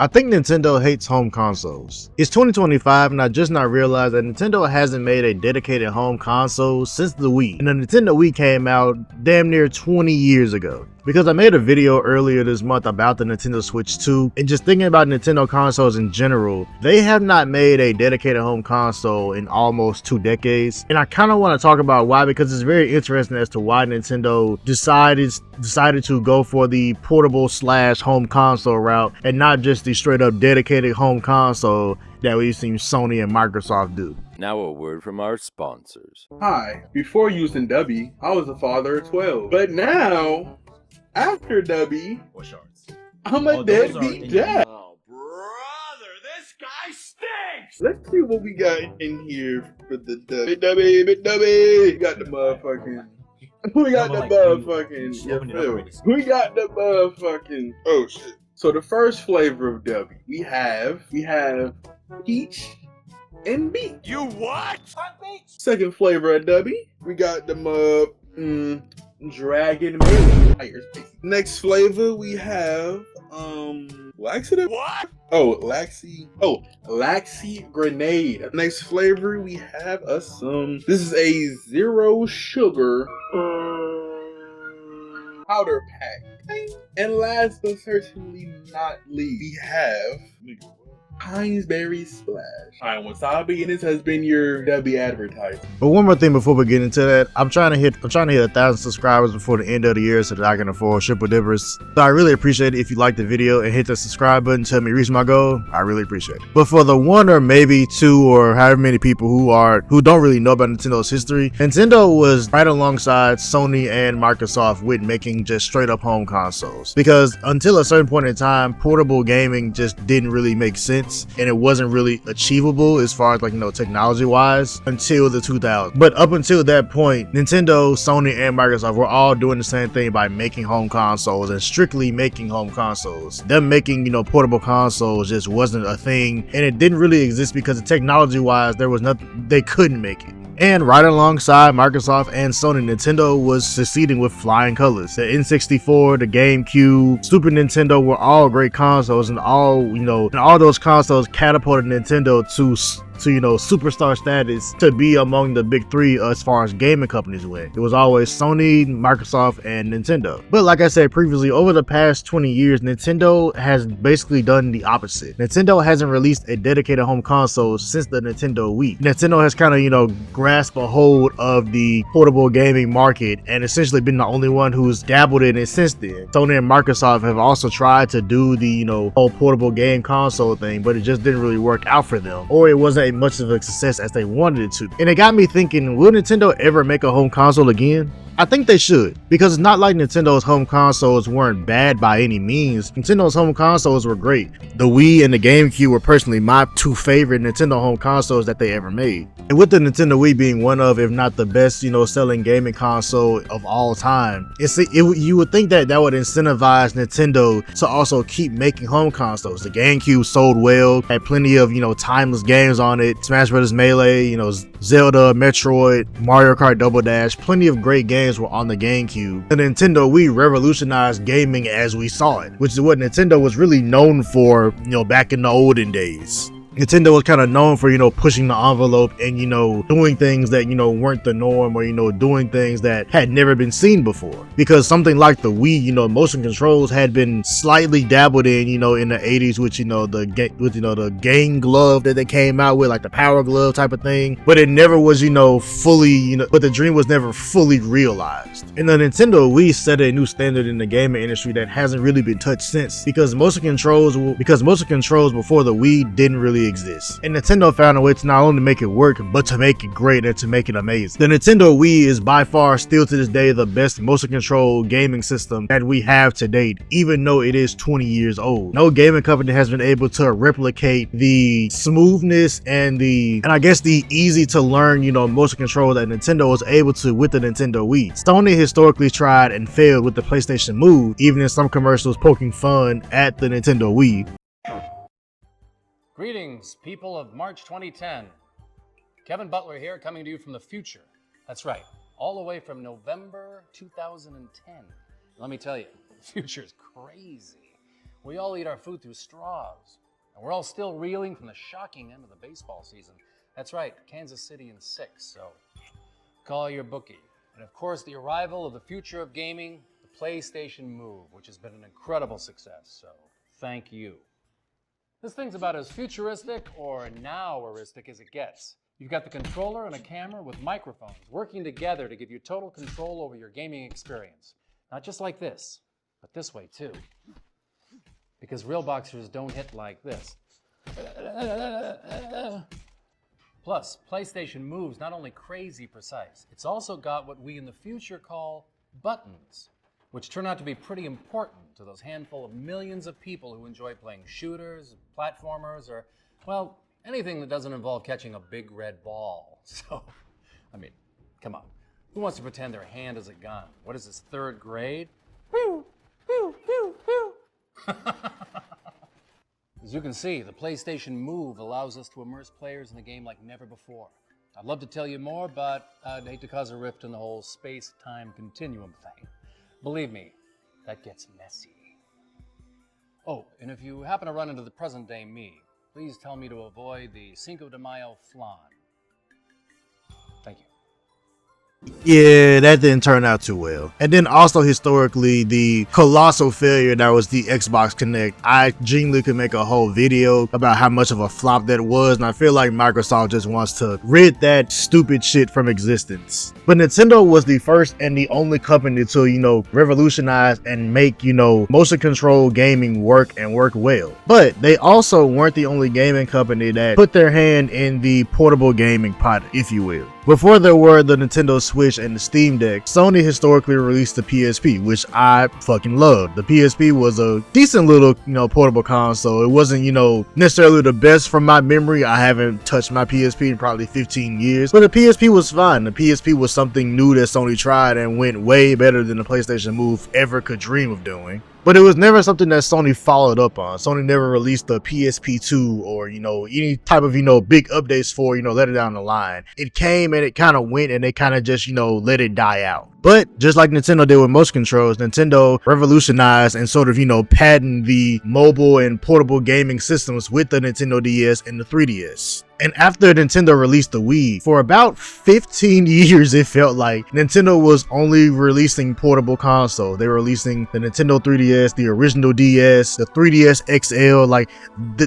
I think Nintendo hates home consoles. It's 2025 and I just now realized that Nintendo hasn't made a dedicated home console since the Wii. And the Nintendo Wii came out damn near 20 years ago. Because I made a video earlier this month about the Nintendo Switch 2, and just thinking about Nintendo consoles in general, they have not made a dedicated home console in almost 2 decades. And I kind of want to talk about why, because it's very interesting as to why Nintendo decided to go for the portable / home console route and not just the straight up dedicated home console that we've seen Sony and Microsoft do. Now a word from our sponsors. Hi, before using Dubby, I was a father of 12. But now, after Dubby, I'm a deadbeat dad. Oh, brother, this guy stinks! Let's see what we got in here for the Dubby. Bit Dubby! We got the motherfucking... We got the motherfucking... We got the motherfucking... Oh, shit. So the first flavor of Dubby, we have peach and beet. You what? Second flavor of Dubby, we got the dragon mayo. Next flavor we have laxative. What? Oh, Laxy grenade. Next flavor we have this is a 0 sugar powder pack. And last but certainly not least, we have Heinz Berry Splash. I'm Wasabi, and this has been your Dubby advertisement. But one more thing before we get into that, I'm trying to hit 1,000 subscribers before the end of the year so that I can afford Triple Dippers. So I really appreciate it if you like the video and hit the subscribe button, tell me reach my goal. I really appreciate it. But for the 1 or maybe 2 or however many people who don't really know about Nintendo's history, Nintendo was right alongside Sony and Microsoft with making just straight up home consoles. Because until a certain point in time, portable gaming just didn't really make sense. And it wasn't really achievable as far as technology wise until the 2000s. But up until that point, Nintendo, Sony, and Microsoft were all doing the same thing by making home consoles and strictly making home consoles. Them making, portable consoles just wasn't a thing, and it didn't really exist because technology wise, there was nothing, they couldn't make it. And right alongside Microsoft and Sony, Nintendo was succeeding with flying colors. The N64, the GameCube, Super Nintendo were all great consoles, and all those consoles catapulted Nintendo to superstar status to be among the big 3 as far as gaming companies went. It was always Sony, Microsoft, and Nintendo. But like I said previously, over the past 20 years, Nintendo has basically done the opposite. Nintendo hasn't released a dedicated home console since the Nintendo Wii. Nintendo has kind of, grasped a hold of the portable gaming market and essentially been the only one who's dabbled in it since then. Sony and Microsoft have also tried to do the, whole portable game console thing, but it just didn't really work out for them, or it wasn't much of a success as they wanted it to. And it got me thinking, will Nintendo ever make a home console again? I think they should, because it's not like Nintendo's home consoles weren't bad by any means. Nintendo's home consoles were great. The Wii and the GameCube were personally my 2 favorite Nintendo home consoles that they ever made. And with the Nintendo Wii being one of, if not the best, selling gaming console of all time, you would think that would incentivize Nintendo to also keep making home consoles. The GameCube sold well, had plenty of, timeless games on it. Smash Bros. Melee, Zelda, Metroid, Mario Kart Double Dash, plenty of great games were on the GameCube. The Nintendo Wii revolutionized gaming as we saw it, which is what Nintendo was really known for, back in the olden days. Nintendo was kind of known for, pushing the envelope and, doing things that, weren't the norm, or, doing things that had never been seen before. Because something like the Wii, motion controls had been slightly dabbled in, in the 80s with, the game glove that they came out with, like the power glove type of thing. But it never was, fully, but the dream was never fully realized. And the Nintendo Wii set a new standard in the gaming industry that hasn't really been touched since. Because motion controls before the Wii didn't really exist. And Nintendo found a way to not only make it work, but to make it great and to make it amazing. The Nintendo Wii is by far still to this day the best motion control gaming system that we have to date, even though it is 20 years old. No gaming company has been able to replicate the smoothness and I guess the easy to learn, motion control that Nintendo was able to with the Nintendo Wii. Sony historically tried and failed with the PlayStation Move, even in some commercials poking fun at the Nintendo Wii. Greetings, people of March 2010. Kevin Butler here, coming to you from the future. That's right, all the way from November 2010. Let me tell you, the future is crazy. We all eat our food through straws. And we're all still reeling from the shocking end of the baseball season. That's right, Kansas City in 6, so call your bookie. And of course, the arrival of the future of gaming, the PlayStation Move, which has been an incredible success, so thank you. This thing's about as futuristic or now-eristic as it gets. You've got the controller and a camera with microphones working together to give you total control over your gaming experience. Not just like this, but this way too. Because real boxers don't hit like this. Plus, PlayStation Move's not only crazy precise, it's also got what we in the future call buttons, which turn out to be pretty important to those handful of millions of people who enjoy playing shooters, platformers, or, well, anything that doesn't involve catching a big red ball. So, I mean, come on. Who wants to pretend their hand is a gun? What is this, 3rd grade? Pew, pew, pew, pew. As you can see, the PlayStation Move allows us to immerse players in the game like never before. I'd love to tell you more, but I'd hate to cause a rift in the whole space-time continuum thing. Believe me, that gets messy. Oh, and if you happen to run into the present-day me, please tell me to avoid the Cinco de Mayo flan. Thank you. Yeah, that didn't turn out too well. And then also historically, the colossal failure that was the Xbox Connect. I genuinely could make a whole video about how much of a flop that was, and I feel like Microsoft just wants to rid that stupid shit from existence. But Nintendo was the first and the only company to, revolutionize and make, motion control gaming work and work well. But they also weren't the only gaming company that put their hand in the portable gaming pot, if you will. Before there were the Nintendo Switch and the Steam Deck, Sony historically released the PSP, which I fucking loved. The PSP was a decent little, portable console. It wasn't, necessarily the best from my memory. I haven't touched my PSP in probably 15 years, but the PSP was fine. The PSP was something new that Sony tried and went way better than the PlayStation Move ever could dream of doing. But it was never something that Sony followed up on. Sony never released the PSP 2 or, any type of, big updates for, later down the line. It came and it kind of went and they kind of just, let it die out. But just like Nintendo did with motion controls, Nintendo revolutionized and sort of, patented the mobile and portable gaming systems with the Nintendo DS and the 3DS. And after Nintendo released the Wii, for about 15 years, it felt like Nintendo was only releasing portable consoles. They were releasing the Nintendo 3DS, the original DS, the 3DS XL.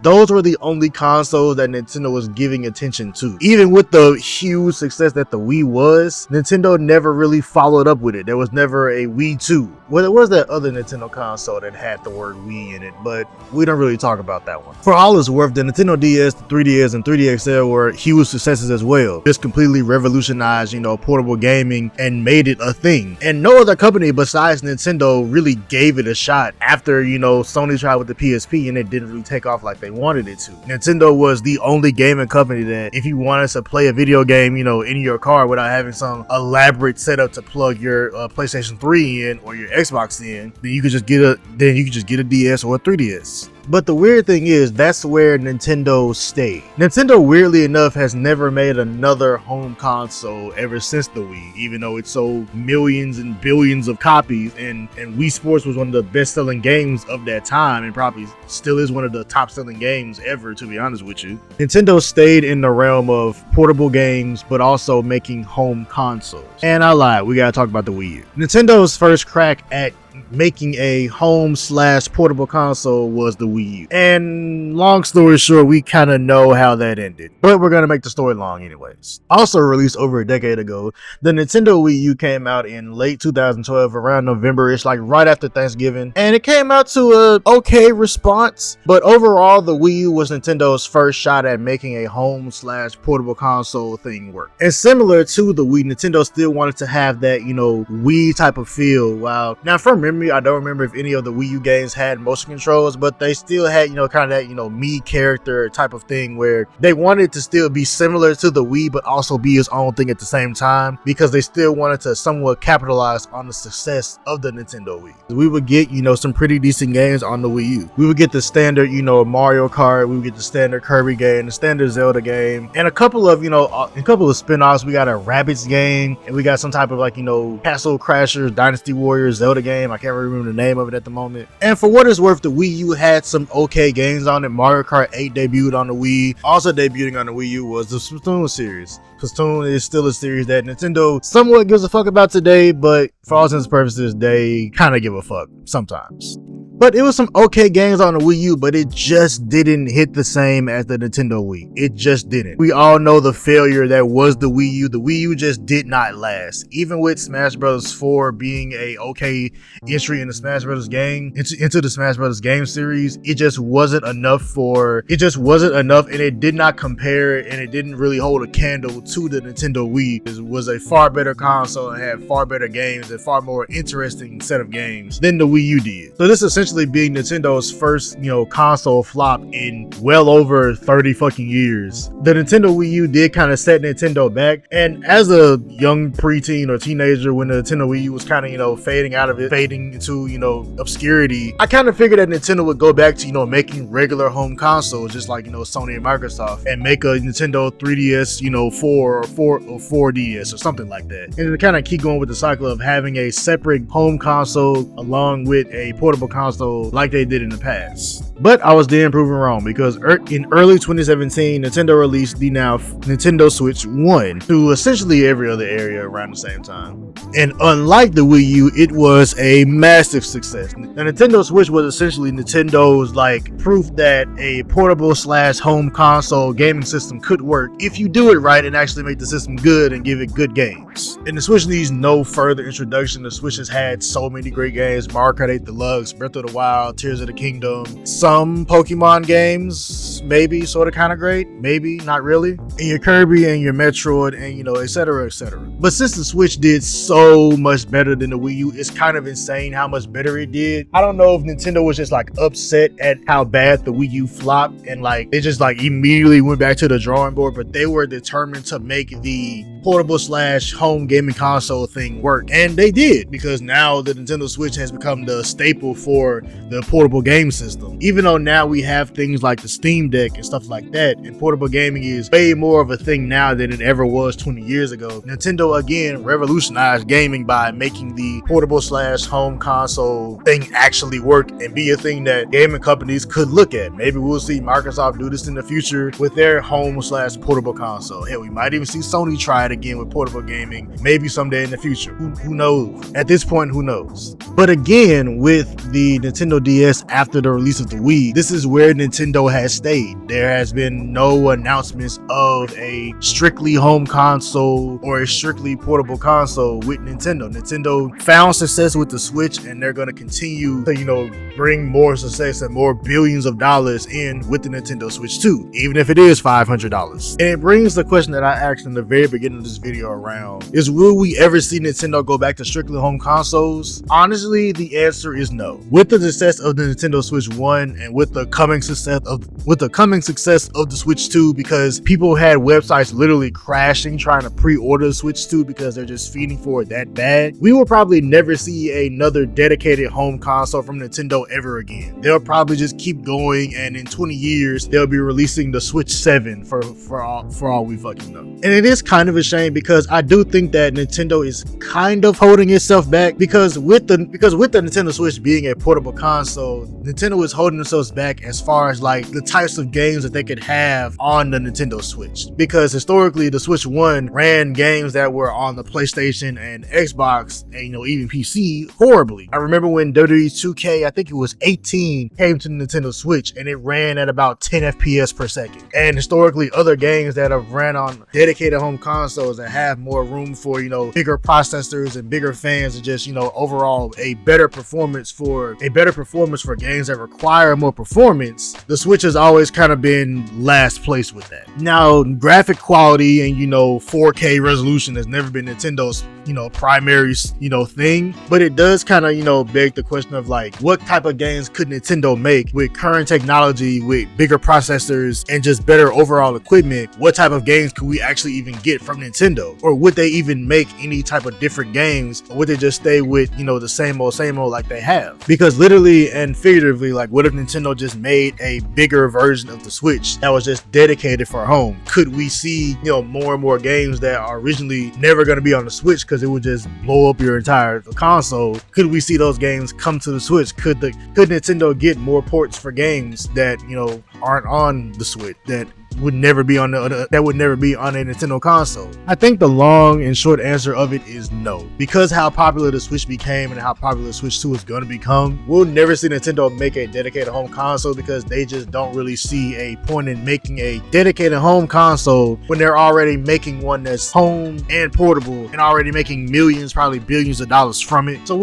Those were the only consoles that Nintendo was giving attention to. Even with the huge success that the Wii was, Nintendo never really followed up with it. There was never a Wii 2. Well, there was that other Nintendo console that had the word Wii in it, but we don't really talk about that one. For all it's worth, the Nintendo DS, the 3DS, and 3DS XL were huge successes as well. Just completely revolutionized, portable gaming and made it a thing. And no other company besides Nintendo really gave it a shot after, Sony tried with the PSP and it didn't really take off like they wanted it to. Nintendo was the only gaming company that if you wanted to play a video game, in your car without having some elaborate setup to plug your PlayStation 3 in or your Xbox in, then you could just get a DS or a 3DS. But the weird thing is, that's where Nintendo stayed. Nintendo, weirdly enough, has never made another home console ever since the Wii, even though it sold millions and billions of copies, and Wii Sports was one of the best-selling games of that time, and probably still is one of the top-selling games ever, to be honest with you. Nintendo stayed in the realm of portable games, but also making home consoles. And I lied, we gotta talk about the Wii U. Nintendo's first crack at making a home/portable console was the Wii U. And long story short, we kind of know how that ended, but we're gonna make the story long anyways. Also released over a decade ago, the Nintendo Wii U came out in late 2012, around November-ish, like right after Thanksgiving, and it came out to a okay response. But overall, the Wii U was Nintendo's first shot at making a home/portable console thing work. And similar to the Wii, Nintendo still wanted to have that, Wii type of feel. Wow. Now from memory, I don't remember if any of the Wii U games had motion controls, but they still had, kind of that, me character type of thing where they wanted to still be similar to the Wii, but also be its own thing at the same time, because they still wanted to somewhat capitalize on the success of the Nintendo Wii. We would get, some pretty decent games on the Wii U. We would get the standard, Mario Kart, we would get the standard Kirby game, the standard Zelda game, and a couple of spin-offs. We got a Rabbids game, and we got some type of Castle Crashers, Dynasty Warriors, Zelda game. I can't remember the name of it at the moment. And for what it's worth, the Wii U had some okay games on it. Mario Kart 8 debuted on the Wii. Also debuting on the Wii U was the Splatoon series. Splatoon is still a series that Nintendo somewhat gives a fuck about today, but for all intents and purposes, they kind of give a fuck sometimes. But it was some okay games on the Wii U, but it just didn't hit the same as the Nintendo Wii. It just didn't. We all know the failure that was the Wii U. The Wii U just did not last. Even with Smash Bros. 4 being a okay entry in the Smash Bros. Game, into the Smash Bros. Game series, it just wasn't enough and it did not compare, and it didn't really hold a candle to the Nintendo Wii. It was a far better console and had far better games and far more interesting set of games than the Wii U did. So this essentially being Nintendo's first, console flop in well over 30 fucking years. The Nintendo Wii U did kind of set Nintendo back, and as a young preteen or teenager when the Nintendo Wii U was kind of, fading into, obscurity, I kind of figured that Nintendo would go back to, making regular home consoles, just like, Sony and Microsoft, and make a Nintendo 3DS, 4 or 4DS or something like that. And to kind of keep going with the cycle of having a separate home console along with a portable console like they did in the past. But I was then proven wrong, because in early 2017, Nintendo released the now Nintendo Switch 1 to essentially every other area around the same time. And unlike the Wii U, it was a massive success. The Nintendo Switch was essentially Nintendo's proof that a portable / home console gaming system could work if you do it right and actually make the system good and give it good games. And the Switch needs no further introduction. The Switch has had so many great games: Mario Kart 8 Deluxe, Breath of the Wild, Tears of the Kingdom, some Pokemon games, maybe sort of kind of great, maybe not really, and your Kirby and your Metroid and etc, etc. But since the Switch did so much better than the Wii U, it's kind of insane how much better it did. I don't know if Nintendo was just upset at how bad the Wii U flopped and they just immediately went back to the drawing board, but they were determined to make the portable / home gaming console thing work, and they did, because now the Nintendo Switch has become the staple for the portable game system. Even though now we have things like the Steam Deck and stuff like that, and portable gaming is way more of a thing now than it ever was 20 years ago, Nintendo again revolutionized gaming by making the portable / home console thing actually work and be a thing that gaming companies could look at. Maybe we'll see Microsoft do this in the future with their home / portable console. Hell, we might even see Sony try it again with portable gaming, maybe someday in the future. Who knows? At this point, who knows? But again, with the Nintendo DS after the release of the Wii, this is where Nintendo has stayed. There has been no announcements of a strictly home console or a strictly portable console with Nintendo. Nintendo found success with the Switch, and they're going to continue to, bring more success and more billions of dollars in with the Nintendo Switch 2, even if it is $500. And it brings the question that I asked in the very beginning of this video around, is will we ever see Nintendo go back to strictly home consoles? Honestly, the answer is no. With the success of the Nintendo Switch 1 and with the coming success of the Switch 2, because people had websites literally crashing trying to pre-order the Switch 2 because they're just feeding for it that bad, we will probably never see another dedicated home console from Nintendo ever again. They'll probably just keep going, and in 20 years they'll be releasing the Switch 7 for all we fucking know. And it is kind of a shame, because I do think that Nintendo is kind of holding itself back, because with the Nintendo Switch being a portable console, Nintendo is holding themselves back as far as the types of games that they could have on the Nintendo Switch, because historically the Switch 1 ran games that were on the PlayStation and Xbox and even PC horribly. I remember when WWE 2K, I think it was 18, came to the Nintendo Switch, and it ran at about 10 FPS per second. And historically, other games that have ran on dedicated home consoles that have more room for bigger processors and bigger fans, and just overall a better performance for games that require more performance, the Switch has always kind of been last place with that. Now, graphic quality and 4K resolution has never been Nintendo's primary thing, but it does kind of beg the question of what type of games could Nintendo make with current technology, with bigger processors and just better overall equipment? What type of games could we actually even get from Nintendo? Or would they even make any type of different games, or would they just stay with the same old like they have? Because literally and figuratively, what if Nintendo just made a bigger version of the Switch that was just dedicated for home? Could we see more and more games that are originally never going to be on the Switch because because it would just blow up your entire console. Could we see those games come to the Switch? Could Nintendo get more ports for games that, you know, aren't on the Switch, that would never be on a Nintendo console? I think the long and short answer of it is no. Because how popular the Switch became and how popular Switch 2 is going to become, we'll never see Nintendo make a dedicated home console, because they just don't really see a point in making a dedicated home console when they're already making one that's home and portable and already making millions, probably billions of dollars from it. So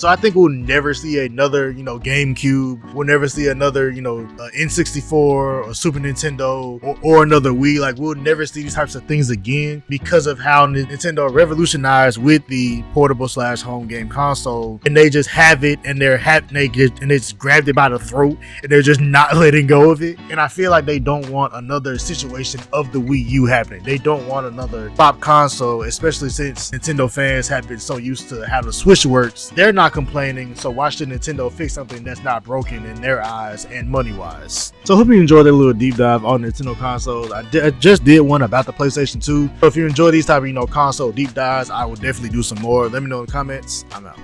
I think we'll never see another, you know, GameCube. We'll never see another, you know, N64 or Super Nintendo or another Wii. Like, we'll never see these types of things again because of how Nintendo revolutionized with the portable / home game console, and they just have it, and it's grabbed it by the throat, and they're just not letting go of it. And I feel like they don't want another situation of the Wii U happening. They don't want another pop console, especially since Nintendo fans have been so used to how the Switch works. They're not complaining, so why should Nintendo fix something that's not broken in their eyes and money wise? So I hope you enjoyed that little deep dive on Nintendo consoles. I just did one about the PlayStation 2. So if you enjoy these type of, you know, console deep dives, I will definitely do some more. Let me know in the comments. I'm out.